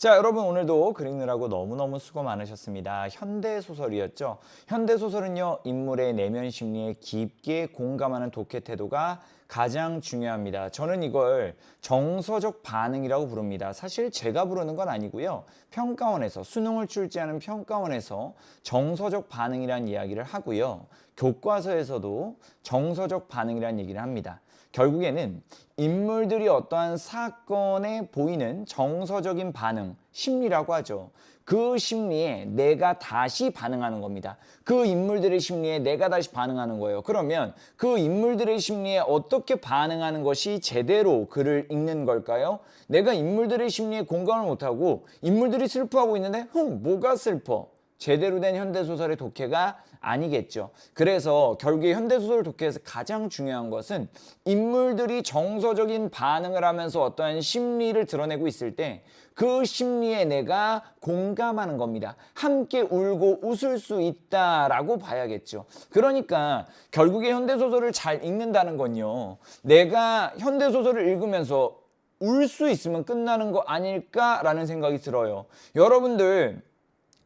자, 여러분 오늘도 글 읽느라고 너무너무 수고 많으셨습니다. 현대소설이었죠. 현대소설은요, 인물의 내면 심리에 깊게 공감하는 독해 태도가 가장 중요합니다. 저는 이걸 정서적 반응이라고 부릅니다. 사실 제가 부르는 건 아니고요. 평가원에서, 수능을 출제하는 평가원에서 정서적 반응이라는 이야기를 하고요. 교과서에서도 정서적 반응이라는 얘기를 합니다. 결국에는 인물들이 어떠한 사건에 보이는 정서적인 반응, 심리라고 하죠. 그 심리에 내가 다시 반응하는 겁니다. 그 인물들의 심리에 내가 다시 반응하는 거예요. 그러면 그 인물들의 심리에 어떻게 반응하는 것이 제대로 글을 읽는 걸까요? 내가 인물들의 심리에 공감을 못하고 인물들이 슬퍼하고 있는데 뭐가 슬퍼? 제대로 된 현대소설의 독해가 아니겠죠. 그래서 결국에 현대소설 독해에서 가장 중요한 것은 인물들이 정서적인 반응을 하면서 어떠한 심리를 드러내고 있을 때 그 심리에 내가 공감하는 겁니다. 함께 울고 웃을 수 있다라고 봐야겠죠. 그러니까 결국에 현대소설을 잘 읽는다는 건요. 내가 현대소설을 읽으면서 울 수 있으면 끝나는 거 아닐까라는 생각이 들어요. 여러분들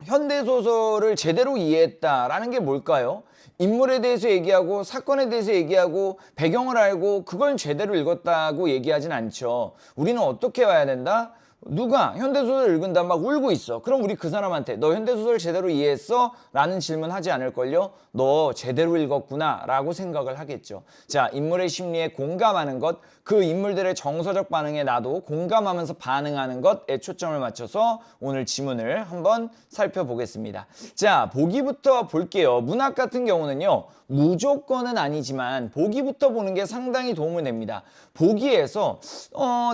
현대소설을 제대로 이해했다라는 게 뭘까요? 인물에 대해서 얘기하고 사건에 대해서 얘기하고 배경을 알고 그걸 제대로 읽었다고 얘기하진 않죠. 우리는 어떻게 봐야 된다? 누가 현대소설 읽은다 막 울고 있어. 그럼 우리 그 사람한테 너 현대소설 제대로 이해했어? 라는 질문 하지 않을걸요? 너 제대로 읽었구나 라고 생각을 하겠죠. 자, 인물의 심리에 공감하는 것, 그 인물들의 정서적 반응에 나도 공감하면서 반응하는 것에 초점을 맞춰서 오늘 지문을 한번 살펴보겠습니다. 자, 보기부터 볼게요. 문학 같은 경우는요, 무조건은 아니지만 보기부터 보는 게 상당히 도움을 됩니다. 보기에서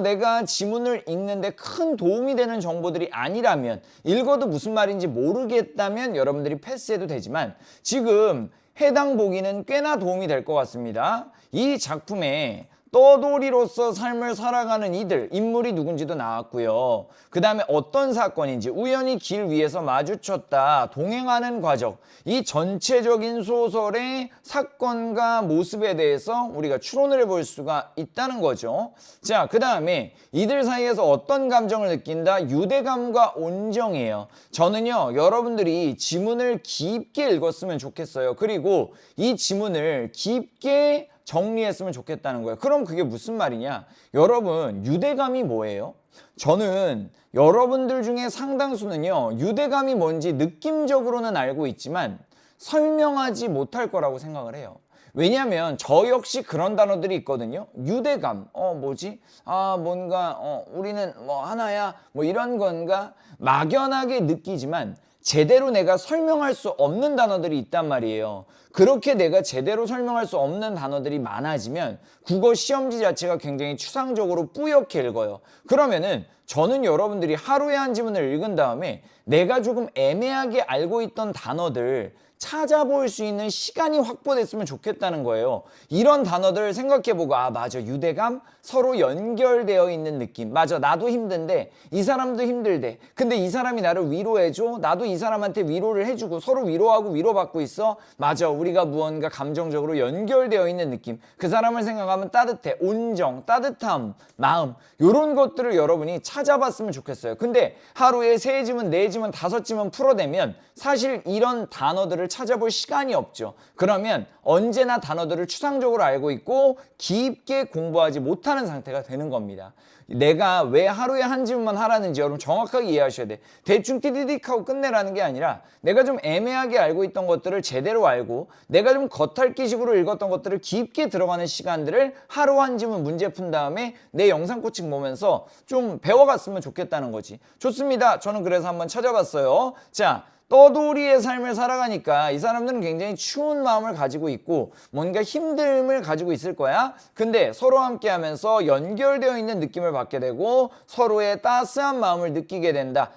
내가 지문을 읽는데 큰 도움이 되는 정보들이 아니라면, 읽어도 무슨 말인지 모르겠다면 여러분들이 패스해도 되지만 지금 해당 보기는 꽤나 도움이 될 것 같습니다. 이 작품에 떠돌이로서 삶을 살아가는 이들, 인물이 누군지도 나왔고요. 그 다음에 어떤 사건인지, 우연히 길 위에서 마주쳤다, 동행하는 과정, 이 전체적인 소설의 사건과 모습에 대해서 우리가 추론을 해볼 수가 있다는 거죠. 자, 그 다음에 이들 사이에서 어떤 감정을 느낀다? 유대감과 온정이에요. 저는요, 여러분들이 지문을 깊게 읽었으면 좋겠어요. 그리고 이 지문을 깊게 정리했으면 좋겠다는 거예요. 그럼 그게 무슨 말이냐? 여러분, 유대감이 뭐예요? 저는 여러분들 중에 상당수는요, 유대감이 뭔지 느낌적으로는 알고 있지만 설명하지 못할 거라고 생각을 해요. 왜냐하면 저 역시 그런 단어들이 있거든요. 유대감, 뭐지? 뭔가 우리는 뭐 하나야, 뭐 이런 건가? 막연하게 느끼지만 제대로 내가 설명할 수 없는 단어들이 있단 말이에요. 그렇게 내가 제대로 설명할 수 없는 단어들이 많아지면 국어 시험지 자체가 굉장히 추상적으로 뿌옇게 읽어요. 그러면은 저는 여러분들이 하루에 한 지문을 읽은 다음에 내가 조금 애매하게 알고 있던 단어들 찾아볼 수 있는 시간이 확보됐으면 좋겠다는 거예요. 이런 단어들 생각해보고 맞아, 유대감? 서로 연결되어 있는 느낌. 맞아, 나도 힘든데 이 사람도 힘들대. 근데 이 사람이 나를 위로해줘? 나도 이 사람한테 위로를 해주고 서로 위로하고 위로받고 있어? 맞아, 우리가 무언가 감정적으로 연결되어 있는 느낌. 그 사람을 생각하면 따뜻해. 온정, 따뜻함, 마음, 이런 것들을 여러분이 찾아봤으면 좋겠어요. 근데 하루에 3지문, 4지문, 5지문 풀어내면 사실 이런 단어들을 찾아볼 시간이 없죠. 그러면 언제나 단어들을 추상적으로 알고 있고 깊게 공부하지 못하는 상태가 되는 겁니다. 내가 왜 하루에 한 지문만 하라는지 여러분 정확하게 이해하셔야 돼. 대충 띠디딕 하고 끝내라는 게 아니라 내가 좀 애매하게 알고 있던 것들을 제대로 알고 내가 좀 겉핥기식으로 읽었던 것들을 깊게 들어가는 시간들을 하루 한 지문 문제 푼 다음에 내 영상 코칭 보면서 좀 배워갔으면 좋겠다는 거지. 좋습니다. 저는 그래서 한번 찾아봤어요. 자, 떠돌이의 삶을 살아가니까 이 사람들은 굉장히 추운 마음을 가지고 있고 뭔가 힘듦을 가지고 있을 거야. 근데 서로 함께 하면서 연결되어 있는 느낌을 받게 되고 서로의 따스한 마음을 느끼게 된다.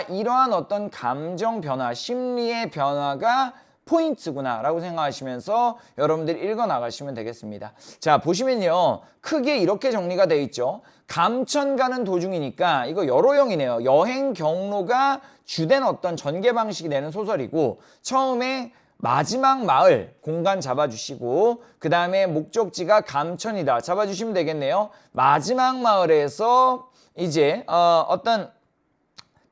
이러한 어떤 감정 변화, 심리의 변화가 포인트구나 라고 생각하시면서 여러분들이 읽어 나가시면 되겠습니다. 자, 보시면요, 크게 이렇게 정리가 되어 있죠. 감천 가는 도중이니까 이거 여러형이네요. 여행 경로가 주된 어떤 전개 방식이 되는 소설이고, 처음에 마지막 마을 공간 잡아주시고 그 다음에 목적지가 감천이다 잡아주시면 되겠네요. 마지막 마을에서 이제 어떤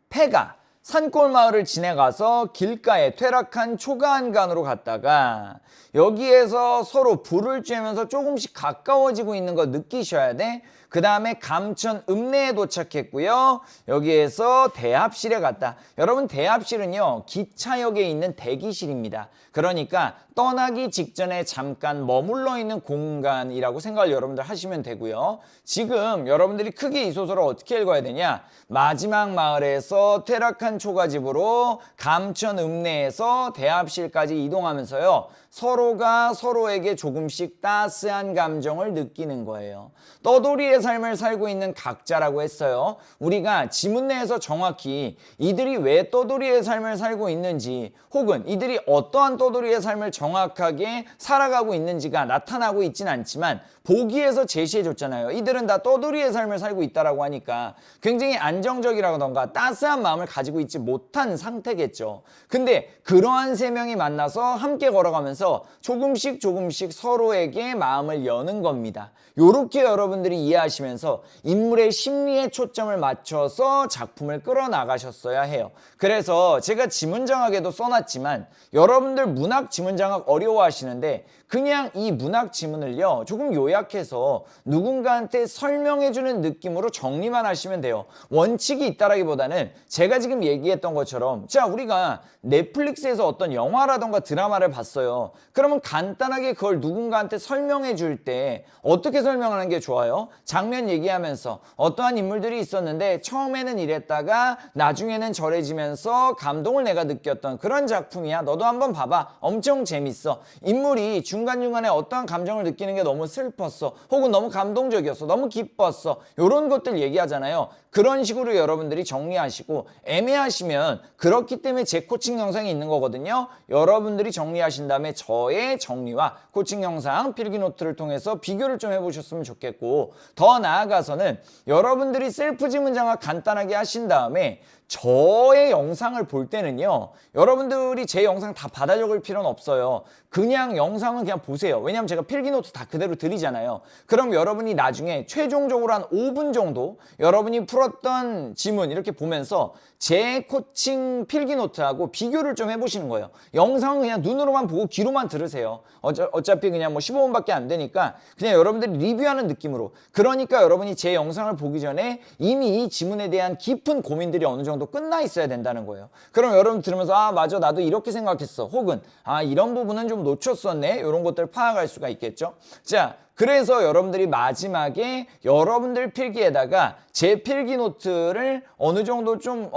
폐가 산골 마을을 지나가서 길가에 퇴락한 초가한간으로 갔다가 여기에서 서로 불을 쬐면서 조금씩 가까워지고 있는 거 느끼셔야 돼. 그 다음에 감천 읍내에 도착했고요. 여기에서 대합실에 갔다. 여러분, 대합실은요, 기차역에 있는 대기실입니다. 그러니까 떠나기 직전에 잠깐 머물러 있는 공간이라고 생각을 여러분들 하시면 되고요. 지금 여러분들이 크게 이 소설을 어떻게 읽어야 되냐? 마지막 마을에서 퇴락한 초가집으로 감천 읍내에서 대합실까지 이동하면서요, 서로가 서로에게 조금씩 따스한 감정을 느끼는 거예요. 떠돌이의 삶을 살고 있는 각자라고 했어요. 우리가 지문 내에서 정확히 이들이 왜 떠돌이의 삶을 살고 있는지, 혹은 이들이 어떠한 떠돌이의 삶을 정확하게 살아가고 있는지가 나타나고 있진 않지만 보기에서 제시해 줬잖아요. 이들은 다 떠돌이의 삶을 살고 있다라고 하니까 굉장히 안정적이라던가 따스한 마음을 가지고 있지 못한 상태겠죠. 근데 그러한 세 명이 만나서 함께 걸어가면서 조금씩 서로에게 마음을 여는 겁니다. 요렇게 여러분들이 이해하시면서 인물의 심리에 초점을 맞춰서 작품을 끌어나가셨어야 해요. 그래서 제가 지문장학에도 써놨지만 여러분들 문학 지문장학 어려워하시는데 그냥 이 문학 지문을요, 조금 요약해서 누군가한테 설명해주는 느낌으로 정리만 하시면 돼요. 원칙이 있다라기보다는 제가 지금 얘기했던 것처럼, 자, 우리가 넷플릭스에서 어떤 영화라던가 드라마를 봤어요. 그러면 간단하게 그걸 누군가한테 설명해 줄 때 어떻게 설명하는 게 좋아요? 장면 얘기하면서 어떠한 인물들이 있었는데 처음에는 이랬다가 나중에는 저래지면서 감동을 내가 느꼈던 그런 작품이야. 너도 한번 봐봐. 엄청 재밌어. 인물이 중간중간에 어떠한 감정을 느끼는 게 너무 슬펐어. 혹은 너무 감동적이었어. 너무 기뻤어. 이런 것들 얘기하잖아요. 그런 식으로 여러분들이 정리하시고, 애매하시면 그렇기 때문에 제 코칭 영상이 있는 거거든요. 여러분들이 정리하신 다음에 저의 정리와 코칭 영상 필기노트를 통해서 비교를 좀 해보셨으면 좋겠고, 더 나아가서는 여러분들이 셀프 지문장학 간단하게 하신 다음에 저의 영상을 볼 때는요, 여러분들이 제 영상 다 받아 적을 필요는 없어요. 그냥 영상은 그냥 보세요. 왜냐면 제가 필기노트 다 그대로 드리잖아요. 그럼 여러분이 나중에 최종적으로 한 5분 정도 여러분이 풀었던 지문 이렇게 보면서 제 코칭 필기노트하고 비교를 좀 해보시는 거예요. 영상은 그냥 눈으로만 보고 귀로만 들으세요. 어차피 그냥 뭐 15분밖에 안 되니까 그냥 여러분들이 리뷰하는 느낌으로. 그러니까 여러분이 제 영상을 보기 전에 이미 이 지문에 대한 깊은 고민들이 어느 정도 끝나 있어야 된다는 거예요. 그럼 여러분 들으면서 아, 맞아, 나도 이렇게 생각했어. 혹은 아, 이런 부분은 좀 놓쳤었네. 이런 것들을 파악할 수가 있겠죠. 자, 그래서 여러분들이 마지막에 여러분들 필기에다가 제 필기 노트를 어느 정도 좀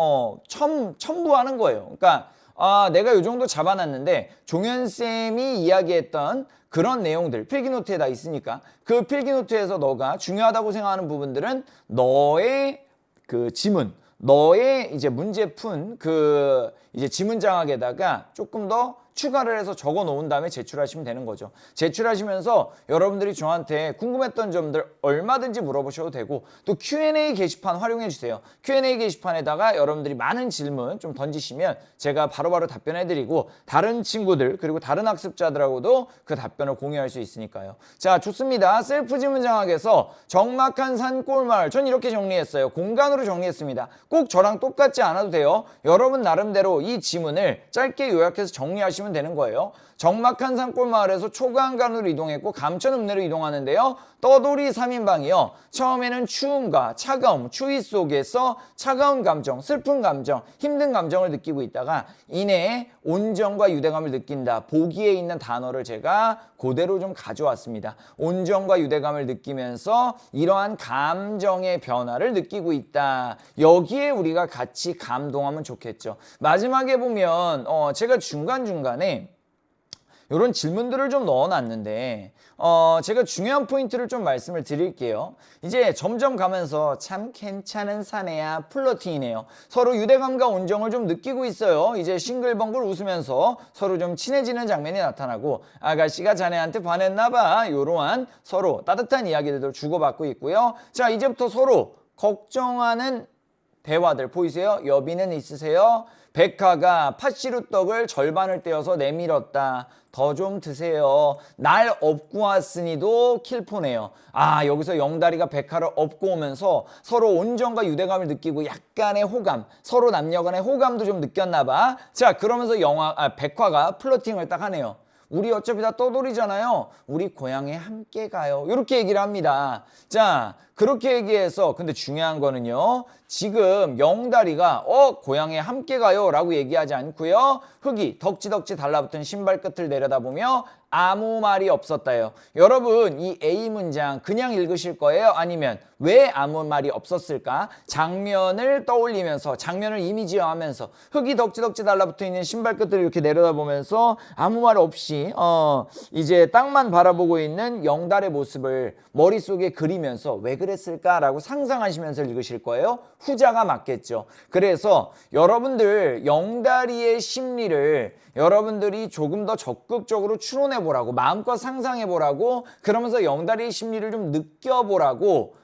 첨부하는 거예요. 그러니까 아, 내가 이 정도 잡아놨는데 종현쌤이 이야기했던 그런 내용들 필기노트에 다 있으니까 그 필기노트에서 너가 중요하다고 생각하는 부분들은 너의 그 지문, 너의 이제 문제 푼 그 이제 지문장학에다가 조금 더 추가를 해서 적어 놓은 다음에 제출하시면 되는 거죠. 제출하시면서 여러분들이 저한테 궁금했던 점들 얼마든지 물어보셔도 되고, 또 Q&A 게시판 활용해 주세요. Q&A 게시판에다가 여러분들이 많은 질문 좀 던지시면 제가 바로바로 답변해 드리고, 다른 친구들 그리고 다른 학습자들하고도 그 답변을 공유할 수 있으니까요. 자, 좋습니다. 셀프 지문장학에서 적막한 산골마을, 전 이렇게 정리했어요. 공간으로 정리했습니다. 꼭 저랑 똑같지 않아도 돼요. 여러분 나름대로 이 지문을 짧게 요약해서 정리하시면 되는 거예요. 적막한 산골마을에서 초가한간으로 이동했고 감천 읍내로 이동하는데요. 떠돌이 3인방이요. 처음에는 추움과 차가움, 추위 속에서 차가운 감정, 슬픈 감정, 힘든 감정을 느끼고 있다가 이내에 온정과 유대감을 느낀다. 보기에 있는 단어를 제가 그대로 좀 가져왔습니다. 온정과 유대감을 느끼면서 이러한 감정의 변화를 느끼고 있다. 여기에 우리가 같이 감동하면 좋겠죠. 마지막에 보면 제가 중간중간에 이런 질문들을 좀 넣어놨는데 제가 중요한 포인트를 좀 말씀을 드릴게요. 이제 점점 가면서 참 괜찮은 사내야 플러팅이네요. 서로 유대감과 온정을 좀 느끼고 있어요. 이제 싱글벙글 웃으면서 서로 좀 친해지는 장면이 나타나고 아가씨가 자네한테 반했나봐. 이러한 서로 따뜻한 이야기들도 주고받고 있고요. 자, 이제부터 서로 걱정하는 대화들 보이세요? 여비는 있으세요? 백화가 팥시루떡을 절반을 떼어서 내밀었다. 더 좀 드세요. 날 업고 왔으니도 킬포네요. 아, 여기서 영다리가 백화를 업고 오면서 서로 온정과 유대감을 느끼고 약간의 호감, 서로 남녀 간의 호감도 좀 느꼈나 봐. 자, 그러면서 백화가 플러팅을 딱 하네요. 우리 어차피 다 떠돌이잖아요. 우리 고향에 함께 가요. 이렇게 얘기를 합니다. 자, 그렇게 얘기해서 근데 중요한 거는요. 지금 영다리가 고향에 함께 가요 라고 얘기하지 않고요. 흙이 덕지덕지 달라붙은 신발 끝을 내려다보며 아무 말이 없었다요. 여러분 이 A 문장 그냥 읽으실 거예요? 아니면 왜 아무 말이 없었을까? 장면을 떠올리면서 장면을 이미지화하면서 흙이 덕지덕지 달라붙어 있는 신발 끝을 이렇게 내려다보면서 아무 말 없이 이제 땅만 바라보고 있는 영달의 모습을 머릿속에 그리면서 왜 그랬을까라고 상상하시면서 읽으실 거예요. 후자가 맞겠죠. 그래서 여러분들 영다리의 심리를 여러분들이 조금 더 적극적으로 추론해 보라고 마음껏 상상해 보라고 그러면서 영다리의 심리를 좀 느껴보라고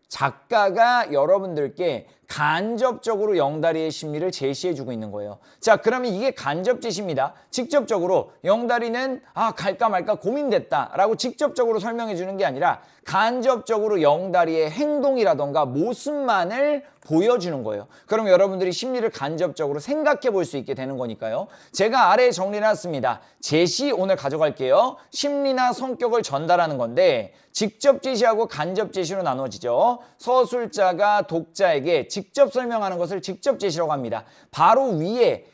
작가가 여러분들께 간접적으로 영다리의 심리를 제시해주고 있는 거예요. 자, 그러면 이게 간접 제시입니다. 직접적으로 영다리는 갈까 말까 고민됐다 라고 직접적으로 설명해 주는 게 아니라 간접적으로 영다리의 행동이라던가 모습만을 보여주는 거예요. 그럼 여러분들이 심리를 간접적으로 생각해 볼 수 있게 되는 거니까요. 제가 아래에 정리해놨습니다. 제시 오늘 가져갈게요. 심리나 성격을 전달하는 건데 직접 제시하고 간접 제시로 나눠지죠. 서술자가 독자에게 직접 설명하는 것을 직접 제시라고 합니다. 바로 위에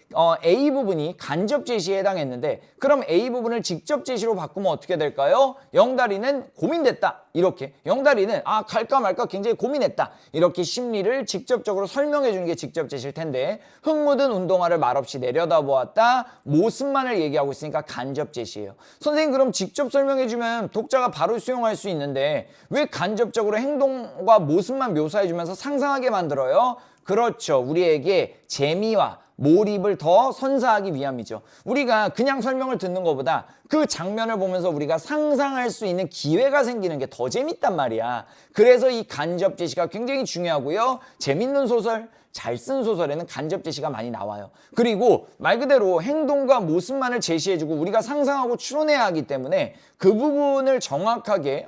A 부분이 간접 제시에 해당했는데 그럼 A 부분을 직접 제시로 바꾸면 어떻게 될까요? 영다리는 고민됐다. 이렇게 영다리는 갈까 말까 굉장히 고민했다. 이렇게 심리를 직접적으로 설명해 주는 게 직접 제시일 텐데 흙 묻은 운동화를 말없이 내려다보았다. 모습만을 얘기하고 있으니까 간접 제시예요. 선생님 그럼 직접 설명해 주면 독자가 바로 수용할 수 있는데 왜 간접적으로 행동과 모습만 묘사해 주면서 상상하게 만들어요? 그렇죠. 우리에게 재미와 몰입을 더 선사하기 위함이죠. 우리가 그냥 설명을 듣는 것보다 그 장면을 보면서 우리가 상상할 수 있는 기회가 생기는 게 더 재밌단 말이야. 그래서 이 간접 제시가 굉장히 중요하고요. 재밌는 소설, 잘 쓴 소설에는 간접 제시가 많이 나와요. 그리고 말 그대로 행동과 모습만을 제시해주고 우리가 상상하고 추론해야 하기 때문에 그 부분을 정확하게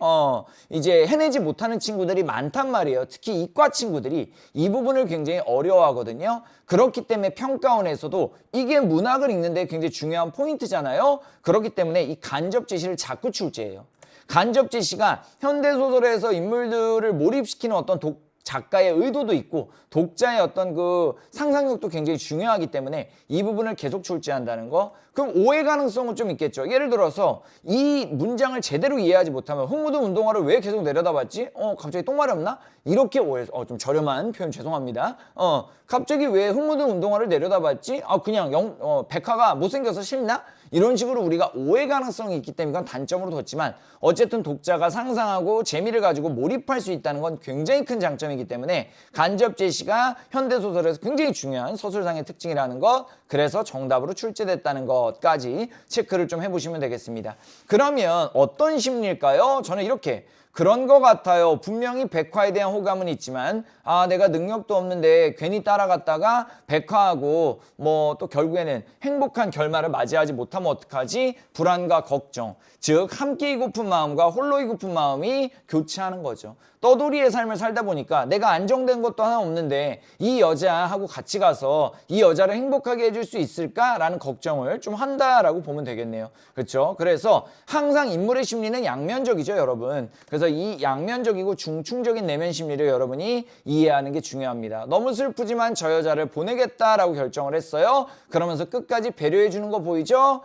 이제 해내지 못하는 친구들이 많단 말이에요. 특히 이과 친구들이 이 부분을 굉장히 어려워하거든요. 그렇기 때문에 평가원에서도 이게 문학을 읽는데 굉장히 중요한 포인트잖아요. 그렇기 때문에 이 간접 제시를 자꾸 출제해요. 간접 제시가 현대소설에서 인물들을 몰입시키는 어떤 작가의 의도도 있고 독자의 어떤 그 상상력도 굉장히 중요하기 때문에 이 부분을 계속 출제한다는 거. 그럼 오해 가능성은 좀 있겠죠. 예를 들어서 이 문장을 제대로 이해하지 못하면 흙 묻은 운동화를 왜 계속 내려다봤지? 갑자기 똥 마렵나? 이렇게 오해, 좀 저렴한 표현 죄송합니다. 갑자기 왜 흙 묻은 운동화를 내려다봤지? 그냥 백화가 못생겨서 싫나? 이런 식으로 우리가 오해 가능성이 있기 때문에 이건 단점으로 뒀지만 어쨌든 독자가 상상하고 재미를 가지고 몰입할 수 있다는 건 굉장히 큰 장점이기 때문에 간접 제시가 현대소설에서 굉장히 중요한 서술상의 특징이라는 것, 그래서 정답으로 출제됐다는 것까지 체크를 좀 해보시면 되겠습니다. 그러면 어떤 심리일까요? 저는 이렇게 그런 것 같아요. 분명히 백화에 대한 호감은 있지만 내가 능력도 없는데 괜히 따라갔다가 백화하고 뭐 또 결국에는 행복한 결말을 맞이하지 못하면 어떡하지? 불안과 걱정, 즉 함께이고픈 마음과 홀로이고픈 마음이 교차하는 거죠. 떠돌이의 삶을 살다 보니까 내가 안정된 것도 하나 없는데 이 여자하고 같이 가서 이 여자를 행복하게 해줄 수 있을까라는 걱정을 좀 한다라고 보면 되겠네요. 그렇죠? 그래서 항상 인물의 심리는 양면적이죠, 여러분. 그래서 이 양면적이고 중충적인 내면 심리를 여러분이 이해하는 게 중요합니다. 너무 슬프지만 저 여자를 보내겠다라고 결정을 했어요. 그러면서 끝까지 배려해 주는 거 보이죠?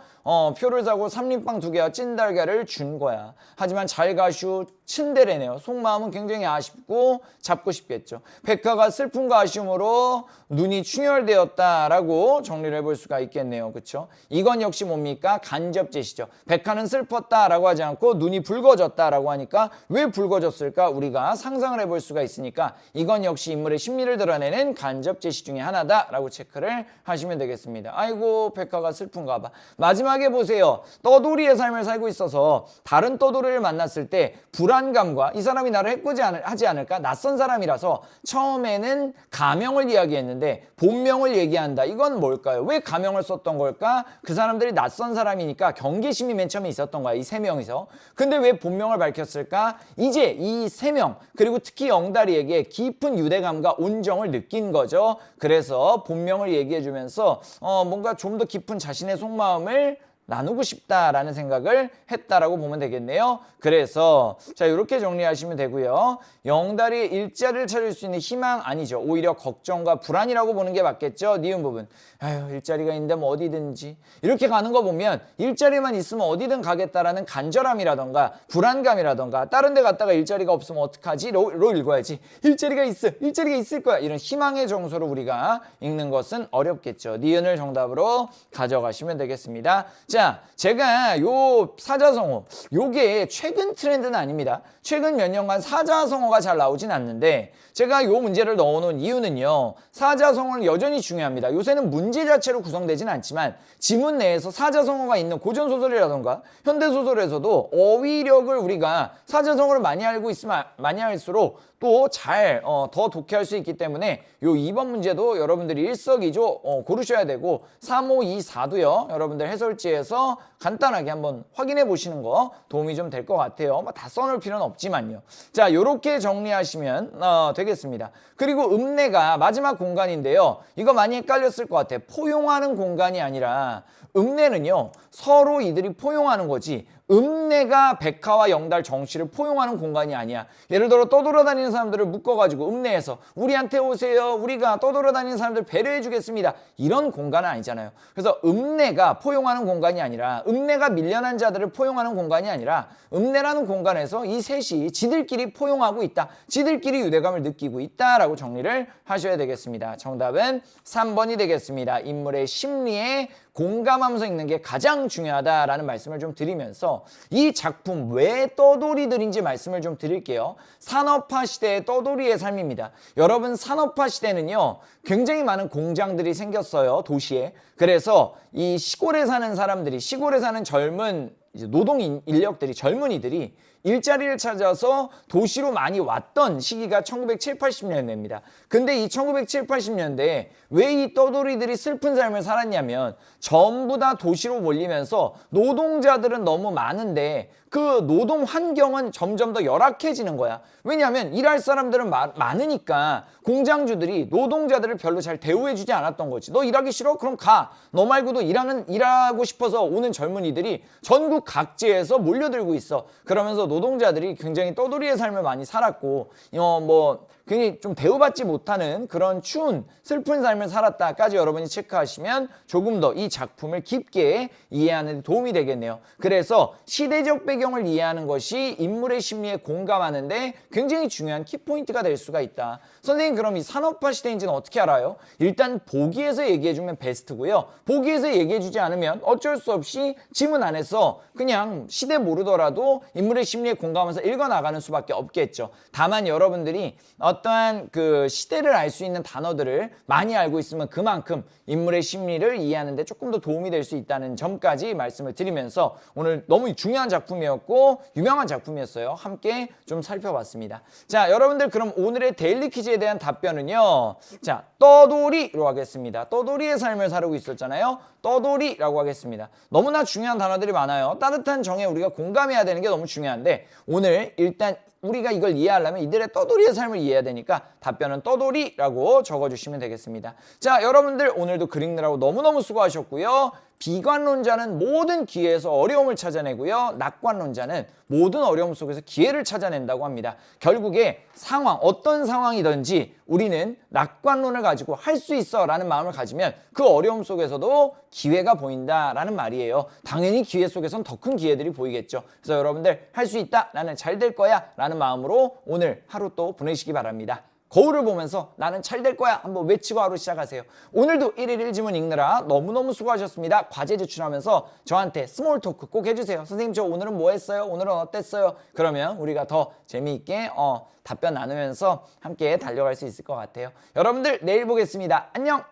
표를 사고 삼림빵 2개와 찐달걀을 준 거야. 하지만 잘 가슈 츤데레네요. 속마음은 굉장히 아쉽고 잡고 싶겠죠. 백화가 슬픔과 아쉬움으로 눈이 충혈되었다라고 정리를 해볼 수가 있겠네요. 그렇죠? 이건 역시 뭡니까? 간접 제시죠. 백화는 슬펐다라고 하지 않고 눈이 붉어졌다라고 하니까 왜 붉어졌을까? 우리가 상상을 해볼 수가 있으니까 이건 역시 인물의 심리를 드러내는 간접 제시 중에 하나다라고 체크를 하시면 되겠습니다. 아이고 백화가 슬픈가 봐. 마지막에 보세요. 떠돌이의 삶을 살고 있어서 다른 떠돌이를 만났을 때 불안 불안감과 이 사람이 나를 해코지하지 않을까? 낯선 사람이라서 처음에는 가명을 이야기했는데 본명을 얘기한다. 이건 뭘까요? 왜 가명을 썼던 걸까? 그 사람들이 낯선 사람이니까 경계심이 맨 처음에 있었던 거야. 이 세 명이서. 근데 왜 본명을 밝혔을까? 이제 이 세 명 그리고 특히 영다리에게 깊은 유대감과 온정을 느낀 거죠. 그래서 본명을 얘기해주면서 뭔가 좀 더 깊은 자신의 속마음을 나누고 싶다라는 생각을 했다라고 보면 되겠네요. 그래서 자 이렇게 정리하시면 되고요. 영다리의 일자리를 찾을 수 있는 희망 아니죠. 오히려 걱정과 불안이라고 보는 게 맞겠죠. 니은 부분. 아유 일자리가 있는데 뭐 어디든지 이렇게 가는 거 보면 일자리만 있으면 어디든 가겠다라는 간절함이라던가 불안감이라던가 다른 데 갔다가 일자리가 없으면 어떡하지? 로 읽어야지. 일자리가 있을 거야. 이런 희망의 정서로 우리가 읽는 것은 어렵겠죠. 니은을 정답으로 가져가시면 되겠습니다. 자, 제가 요 사자성어, 요게 최근 트렌드는 아닙니다. 최근 몇 년간 사자성어가 잘 나오진 않는데 제가 요 문제를 넣어놓은 이유는요. 사자성어는 여전히 중요합니다. 요새는 문제 자체로 구성되진 않지만 지문 내에서 사자성어가 있는 고전소설이라던가 현대소설에서도 어휘력을 우리가 사자성어를 많이 알고 있으면 많이 할수록 또 잘 더 독해할 수 있기 때문에 요 2번 문제도 여러분들이 일석이조 고르셔야 되고 3, 5, 2, 4도요. 여러분들 해설지에서 간단하게 한번 확인해 보시는 거 도움이 좀 될 것 같아요. 뭐 다 써놓을 필요는 없지만요. 자, 요렇게 정리하시면 되겠습니다. 그리고 읍내가 마지막 공간인데요. 이거 많이 헷갈렸을 것 같아요. 포용하는 공간이 아니라 읍내는요. 서로 이들이 포용하는 거지 읍내가 백화와 영달 정씨를 포용하는 공간이 아니야. 예를 들어 떠돌아다니는 사람들을 묶어가지고 읍내에서 우리한테 오세요. 우리가 떠돌아다니는 사람들 배려해 주겠습니다. 이런 공간은 아니잖아요. 그래서 읍내가 포용하는 공간이 아니라 읍내가 밀려난 자들을 포용하는 공간이 아니라 읍내라는 공간에서 이 셋이 지들끼리 포용하고 있다. 지들끼리 유대감을 느끼고 있다라고 정리를 하셔야 되겠습니다. 정답은 3번이 되겠습니다. 인물의 심리에 공감하면서 읽는 게 가장 중요하다라는 말씀을 좀 드리면서 이 작품 왜 떠돌이들인지 말씀을 좀 드릴게요. 산업화 시대의 떠돌이의 삶입니다. 여러분 산업화 시대는요. 굉장히 많은 공장들이 생겼어요. 도시에. 그래서 이 시골에 사는 사람들이 시골에 사는 젊은 노동 인력들이 젊은이들이 일자리를 찾아서 도시로 많이 왔던 시기가 1970, 80년대입니다. 근데 이 1970, 80년대에 왜 이 떠돌이들이 슬픈 삶을 살았냐면 전부 다 도시로 몰리면서 노동자들은 너무 많은데 그 노동 환경은 점점 더 열악해지는 거야. 왜냐하면 일할 사람들은 많으니까 공장주들이 노동자들을 별로 잘 대우해주지 않았던 거지. 너 일하기 싫어? 그럼 가. 너 말고도 일하고 싶어서 오는 젊은이들이 전국 각지에서 몰려들고 있어. 그러면서 노동자들이 굉장히 떠돌이의 삶을 많이 살았고 굉장히 좀 대우받지 못하는 그런 추운 슬픈 삶을 살았다까지 여러분이 체크하시면 조금 더 이 작품을 깊게 이해하는 데 도움이 되겠네요. 그래서 시대적 배경을 이해하는 것이 인물의 심리에 공감하는데 굉장히 중요한 키포인트가 될 수가 있다. 선생님 그럼 이 산업화 시대인지는 어떻게 알아요? 일단 보기에서 얘기해주면 베스트고요. 보기에서 얘기해주지 않으면 어쩔 수 없이 지문 안에서 그냥 시대 모르더라도 인물의 심리에 공감하면서 읽어나가는 수밖에 없겠죠. 다만 여러분들이 어떠한 그 시대를 알 수 있는 단어들을 많이 알고 있으면 그만큼 인물의 심리를 이해하는 데 조금 더 도움이 될 수 있다는 점까지 말씀을 드리면서 오늘 너무 중요한 작품이었고 유명한 작품이었어요. 함께 좀 살펴봤습니다. 자, 여러분들 그럼 오늘의 데일리 퀴즈에 대한 답변은요. 자, 떠돌이로 하겠습니다. 떠돌이의 삶을 살고 있었잖아요. 떠돌이라고 하겠습니다. 너무나 중요한 단어들이 많아요. 따뜻한 정에 우리가 공감해야 되는 게 너무 중요한데 오늘 일단 우리가 이걸 이해하려면 이들의 떠돌이의 삶을 이해해야 되니까 답변은 떠돌이라고 적어주시면 되겠습니다. 자, 여러분들 오늘도 글 읽느라고 너무너무 수고하셨고요. 비관론자는 모든 기회에서 어려움을 찾아내고요. 낙관론자는 모든 어려움 속에서 기회를 찾아낸다고 합니다. 결국에 어떤 상황이든지 우리는 낙관론을 가지고 할 수 있어 라는 마음을 가지면 그 어려움 속에서도 기회가 보인다라는 말이에요. 당연히 기회 속에선 더 큰 기회들이 보이겠죠. 그래서 여러분들 할 수 있다, 나는 잘 될 거야 라는 마음으로 오늘 하루 또 보내시기 바랍니다. 거울을 보면서 나는 잘 될 거야 한번 외치고 하루 시작하세요. 오늘도 1일 1지문 읽느라 너무너무 수고하셨습니다. 과제 제출하면서 저한테 스몰 토크 꼭 해주세요. 선생님 저 오늘은 뭐 했어요? 오늘은 어땠어요? 그러면 우리가 더 재미있게 답변 나누면서 함께 달려갈 수 있을 것 같아요. 여러분들 내일 보겠습니다. 안녕.